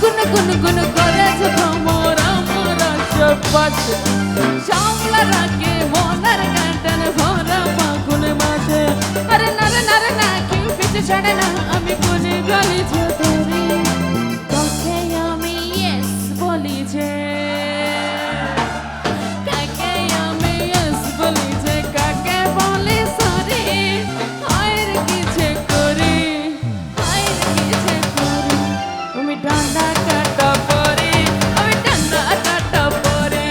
গুন গুন গুন করে যে ভ্রমর আমার আশেপাশে সামলা রাখে মনের গান ভরা ফাগুন মাসে আরে নারে না কেউ পিছু ছাড়ে না আমি কোনে গলি যে ধরি তোকে আমি ইয়েস বলি যে কাকে আমি ইয়েস বলি যে কাকে বলি সরি আয়ের কিছু করি আয়ের কিছু করি আমি ডান্ডা কাটা পরে আমি ডান্ডা কাটা পরে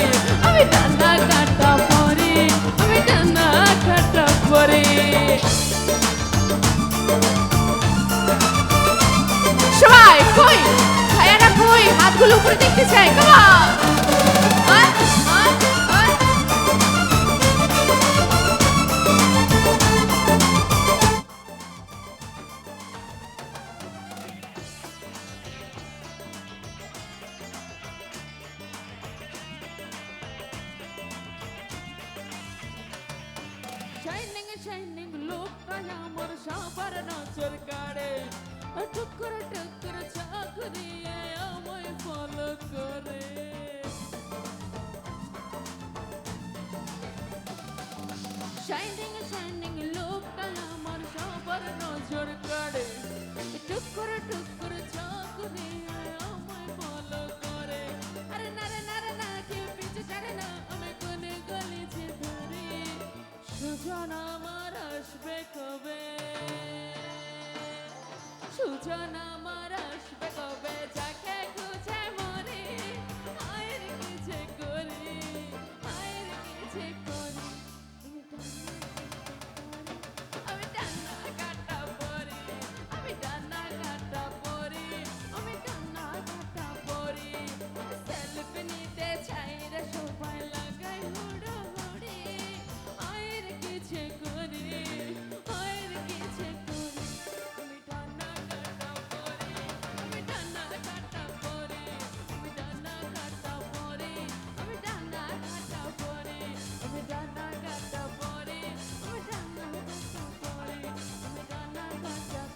আমি ডান্ডা কাটা পরে আমি ডান্ডা কাটা পরে সবাই কই ভাইয়ারা কই হাতগুলো উপরে দেখতে চাই কাম Shining, shining, look, I am a shabbar nacher kare. Tukkur, chakri, I am a follow kare. Shining, shining, look, I am a shabbar nacher kare. Tukkur, chakri, I am a follow kare. Are na, ke piche chade na, ame kone gali che dhari. Sujan আমার আসবে কবে সুজন আমার আসবে কবে